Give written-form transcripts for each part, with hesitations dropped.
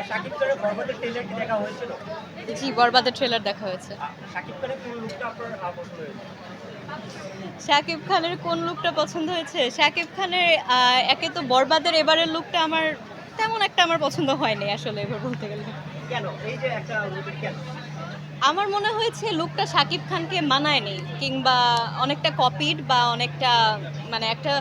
শাকিব খানের বরবাদের ট্রেলার কি দেখা হয়েছিল? জি, বরবাদের ট্রেলার দেখা হয়েছে। শাকিব খানের কোন লুকটা আপনার পছন্দ হয়েছে? শাকিব খানের কোন লুকটা পছন্দ হয়েছে? শাকিব খানের একে তো বরবাদের এবারের লুকটা আমার তেমন একটা আমার পছন্দ হয়নি আসলে এবার বলতে গেলে। কেন? এই যে একটা লুকের কেন? আমার মনে হয়েছে লুকটা শাকিব খানকে মানায়নি, কিংবা অনেকটা কপিড বা অনেকটা মানে একটা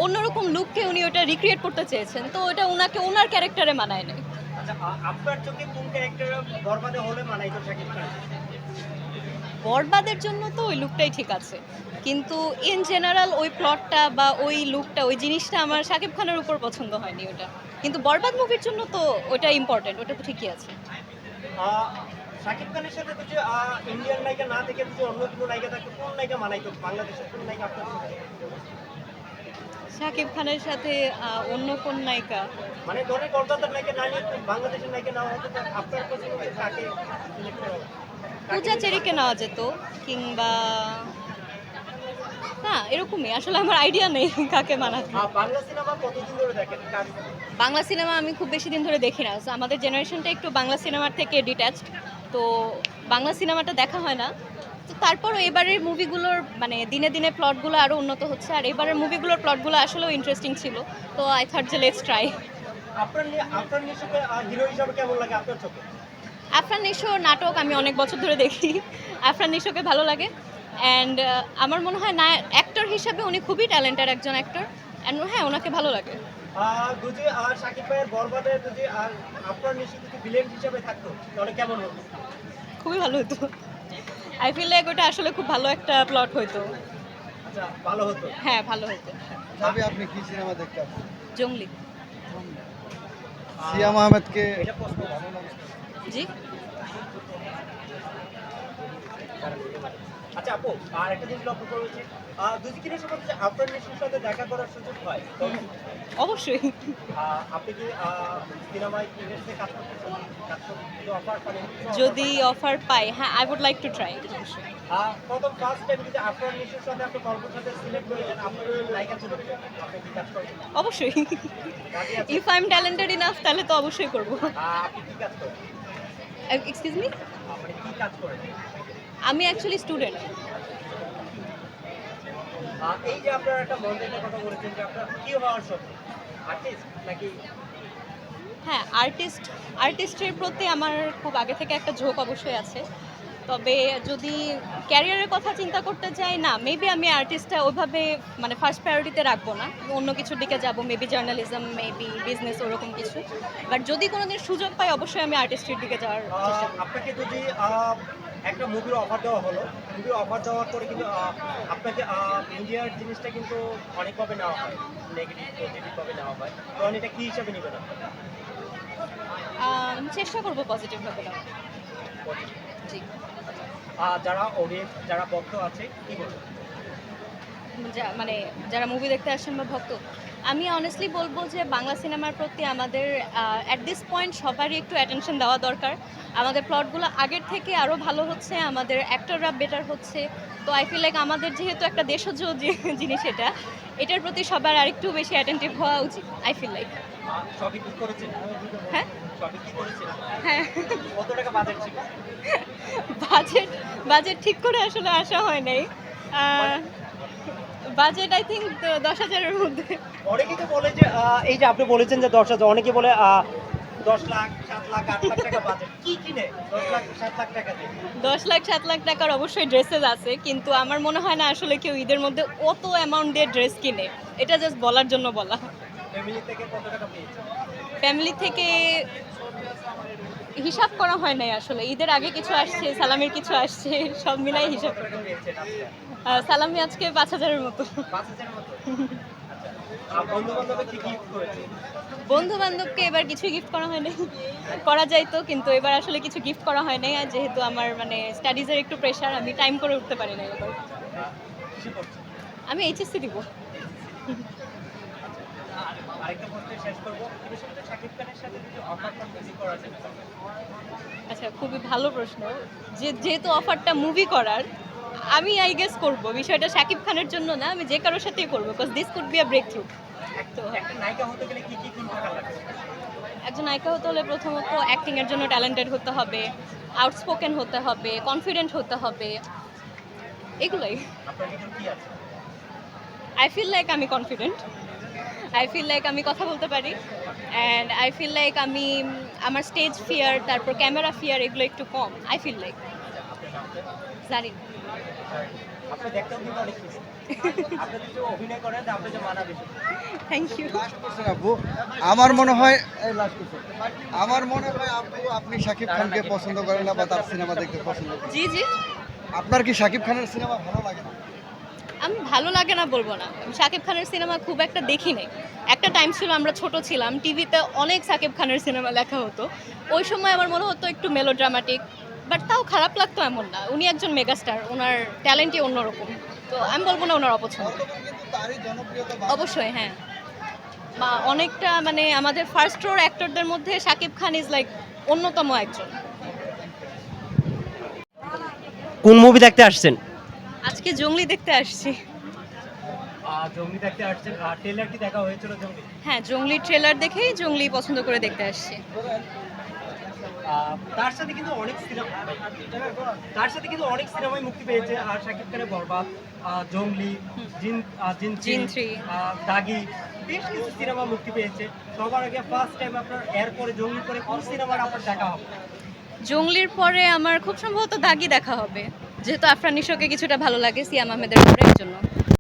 অন্যরকম লুককে উনি ওটা রিক্রিয়েট করতে চেয়েছেন। তো ওটা উনাকে উনার ক্যারেক্টারে মানায় নাই। আচ্ছা, আপনার চোখে কোন ক্যারেক্টার বরবাদে হলে মানাইতো শাকিব খান? বরবাদের জন্য তো ওই লুকটাই ঠিক আছে। কিন্তু ইন জেনারেল ওই প্লটটা বা ওই লুকটা, ওই জিনিসটা আমার শাকিব খানের উপর পছন্দ হয়নি ওটা। কিন্তু বরবাদ মুভির জন্য তো ওটা ইম্পর্টেন্ট, ওটা তো ঠিকই আছে। আহ, শাকিব খানের সাথে যদি ইন্ডিয়ান নায়িকা না থেকে যদি অন্য কোনো নায়িকা থাকতো, কোন নায়িকা মানাইতো? বাংলাদেশের কোন নায়িকা আপনার চোখে? শাকিব খানের সাথে অন্য কোন নায়িকা? মানে ধরেন কলকাতার নায়িকা না নিয়ে বাংলাদেশের নায়িকা না হতো, তো আপনার পছন্দ কাকে সিলেক্ট করা হবে? পূজা চেরিকে নেওয়া যেত, কিংবা না এরকমই, আসলে আমার আইডিয়া নেই কাকে মানাতে। বাংলা সিনেমা কতদিন ধরে দেখেন? বাংলা সিনেমা আমি খুব বেশি দিন ধরে দেখি না। So, আমাদের জেনারেশনটা একটু বাংলা সিনেমার থেকে ডিট্যাচড, তো বাংলা সিনেমাটা দেখা হয় না। তো তারপরও এবারের মুভিগুলোর মানে দিনে দিনে প্লটগুলো আরও উন্নত হচ্ছে, আর এবারের মুভিগুলোর প্লটগুলো আসলেও ইন্টারেস্টিং ছিল। তো আই থট যে লেটস ট্রাই। আপনার নিজেকে হিরো হিসাবে কেমন লাগে আপনার চোখে? আফরান নিশোর নাটক আমি অনেক বছর ধরে দেখি। আফরান নিশোকে ভালো লাগে, অ্যান্ড আমার মনে হয় না অ্যাক্টর হিসাবে উনি খুবই ট্যালেন্টেড একজন অ্যাক্টর, অ্যান্ড হ্যাঁ ওনাকে ভালো লাগে। যদি শাকিব ভাইয়ের বরবাদে যদি আপনার নিশ্চিত যদি ভিলেন হিসাবে থাকতো তাহলে কেমন হতো? খুবই ভালো হতো। আই ফিল লাইক ওটা আসলে খুব ভালো একটা প্লট হইতো। আচ্ছা, ভালো হতো। হ্যাঁ ভালো হতো। তবে আপনি কি সিনেমা দেখতে আসছেন? জঙ্গলি। সিয়াম আহমেদকে এটা প্রশ্ন। জি। আচ্ছা আপু, আর একটা জিনিস লক্ষ্য করেছি, দুদিকের সময় যদি আপনার নিশ্চিত সাথে দেখা করার সুযোগ হয় তবে অবশ্যই। আপনি কি সিনেমায় ইন্ডাস্ট্রিতে কাজ করতে অফার করেন? যদি অফার পাই, হ্যাঁ I would like to try. প্রথম ফার্স্ট টাইম যদি আপনার নিশ্চিত সাথে আপনি গল্পের সাথে সিলেক্ট করে দেন, আপনার লাইকা চলে আপনি কি কাজ করবেন? অবশ্যই। রাজি আছেন? If I am talented enough তাহলে তো অবশ্যই করব। আপনি কি কাজ করেন? Excuse me? আপনি কি কাজ করেন? আমি অ্যাকচুয়ালি স্টুডেন্ট। এই যে আপনার একটা মন্দিরের কথা বলেছেন যে আপনার কি হওয়ার স্বপ্ন? আর্টিস্ট নাকি? হ্যাঁ আর্টিস্টের প্রতি আমার খুব আগে থেকে একটা ঝোঁক অবশ্যই আছে। তবে যদি ক্যারিয়ারের কথা চিন্তা করতে যাই, না মেবি আমি আর্টিস্টটা ওইভাবে মানে ফার্স্ট প্রায়োরিটিতে রাখবো না, অন্য কিছুর দিকে যাব, মেবি জার্নালিজম, মেবি বিজনেস, ওরকম কিছু। বাট যদি কোনোদিন সুযোগ পাই অবশ্যই আমি আর্টিস্টের দিকে যাওয়ার চেষ্টা করব। আপনাকে যদি একটা মুভির অফার দেওয়া হলো, মুভির অফার দেওয়ার পরে কিন্তু আপনাকে ইন্ডিয়ার জিনিসটা কিন্তু অনেকভাবে নেওয়া হয়, নেগেটিভ পজিটিভভাবে নেওয়া হয়, তখন এটা কী হিসাবে নেবেন আপনি? চেষ্টা করব পজিটিভভাবে নেওয়ার। জি। যারা অডিয়েন্স, যারা ভক্ত আছে কী বলবেন? মানে যারা মুভি দেখতে আসেন বা ভক্ত, আমি অনেস্টলি বলবো যে বাংলা সিনেমার প্রতি আমাদের অ্যাট দিস পয়েন্ট সবারই একটু অ্যাটেনশন দেওয়া দরকার। আমাদের প্লটগুলো আগের থেকে আরও ভালো হচ্ছে, আমাদের অ্যাক্টররা বেটার হচ্ছে। তো আই ফিল লাইক আমাদের যেহেতু একটা দেশজ জিনিস এটা, এটার প্রতি সবার আরেকটু বেশি অ্যাটেন্টিভ হওয়া উচিত আই ফিল লাইক। সবই ঠিক করেছেন? হ্যাঁ সবই ঠিক করেছেন? হ্যাঁ। কত টাকা বাজেট ছিল? বাজেট বাজেট ঠিক করে আসলে আসা হয় নাই। বাজেট আই থিঙ্ক 10,000-এর মধ্যে। অনেকেই তো বলে যে এই যে আপনি বলেছেন যে 10,000, অনেকে বলে 10 লাখ, 7 লাখ, 8 লাখ টাকা বাজেট। কি কিনে 10 লাখ, 7 লাখ টাকা দিয়ে? 10,00,000-7,00,000 টাকার অবশ্যই ড্রেসেস আছে, কিন্তু আমার মনে হয় না আসলে কেউ ঈদের মধ্যে অত অ্যামাউন্ট দিয়ে ড্রেস কিনে। এটা জাস্ট বলার জন্য বলা। ফ্যামিলি থেকে কত টাকা পেয়েছেন? ফ্যামিলি থেকে হিসাব করা হয় নাই আসলে। ঈদের আগে কিছু আসছে, সালামির কিছু আসছে, সব মিলাই হিসাব। কত টাকা পেয়েছেন আজকে? সালামি আজকে 5,000-এর মতো। 5,000 এর মতো? আচ্ছা। বন্ধু-বান্ধবরা কি গিফট করেছে? বন্ধু বান্ধবকে এবার কিছুই গিফট করা হয় নাই। করা যাইতো, কিন্তু এবার আসলে কিছু গিফট করা হয় নাই, আর যেহেতু আমার মানে স্টাডিজের একটু প্রেশার, আমি টাইম করে উঠতে পারি না এবার। কিসে পড়ছেন? আমি এইচএসসি দিব। আরেকটা প্রশ্ন শেষ করবো। কিন্তু শাকিব খানের সাথে যদি অফার করা করা যেতে পারে? আচ্ছা, খুবই ভালো প্রশ্ন। যেহেতু অফারটা মুভি করার, আমি আই গেস করব। বিষয়টা শাকিব খানের জন্য না, আমি যে কারোর সাথেই করব, because this could be a breakthrough. তো একটা নায়িকা হতে গেলে কি কি গুণ থাকা লাগে? একজন নায়িকা হতে হলে প্রথমত অ্যাক্টিংয়ের জন্য ট্যালেন্টেড হতে হবে, আউটস্পোকেন হতে হবে, কনফিডেন্ট হতে হবে, এগুলোই। আপনার ভিতর কি আছে? আই ফিল লাইক আমি কনফিডেন্ট, আই ফিল লাইক আমি কথা বলতে পারি, অ্যান্ড আই ফিল লাইক আমি আমার স্টেজ ফিয়ার, তারপর ক্যামেরা ফিয়ার এগুলো একটু কম। আই ফিল লাইক আপনার নামটা? জানি না। আপনি দেখতেও কিন্তু অনেক খুশি। আপনি যে অভিনয় করেন আপনি যে মানাবে। Thank you. লাস্ট কোশ্চেন আপু, আমার মনে হয় লাস্ট কোশ্চেন, আমার মনে হয় আপু আপনি শাকিব খানকে পছন্দ করেন না বা তার সিনেমা দেখতে পছন্দ করেন। জি জি, আপনার কি শাকিব খানের সিনেমা ভালো লাগে না? আমি ভালো লাগে না বলবো না, আমি শাকিব খানের সিনেমা খুব একটা দেখি নাই। একটা টাইম ছিল আমরা ছোট ছিলাম, টিভিতে অনেক শাকিব খানের সিনেমা লেখা হতো, ওই সময় আমার মনে হতো একটু মেলোড্রামাটিক, বাট তাও খারাপ লাগতো এমন না। উনি একজন মেগাস্টার, ওনার ট্যালেন্টই অন্যরকম, তো আমি বলবো না ওনার অপছন্দ। বর্তমানে কিন্তু তারই জনপ্রিয়তা অবশ্যই হ্যাঁ, বা অনেকটা মানে আমাদের ফার্স্ট রোর অ্যাক্টরদের মধ্যে শাকিব খান ইজ লাইক অন্যতম একজন। কোন মুভি দেখতে আসছেন? আজকে জঙ্গলি দেখতে আসছি। জঙ্গলি দেখতে আসছেন, ট্রেলার কি দেখা হয়েছিল জঙ্গলি? হ্যাঁ, জঙ্গলি ট্রেলার দেখেই জঙ্গলি পছন্দ করে দেখতে আসছি। তার সাথে কিন্তু অনেক সিনেমা, তার সাথে কিন্তু অনেক সিনেমায় মুক্তি পেয়েছে। আর শাকিব খানের বরবাদ, জঙ্গলি, জিন জিন 3, দাগি, বেশ কিছু সিনেমা মুক্তি পেয়েছে। সবার আগে ফার্স্ট টাইম আপনার এরপরে জঙ্গলি করে কোন সিনেমাটা আপনার দেখা হবে? জঙ্গলির পরে আমার খুব সম্ভবত দাগি দেখা হবে, যেহেতু আফরান নিশোকে কিছুটা ভালো লাগে সিয়াম আহমেদের পরে, এর জন্য।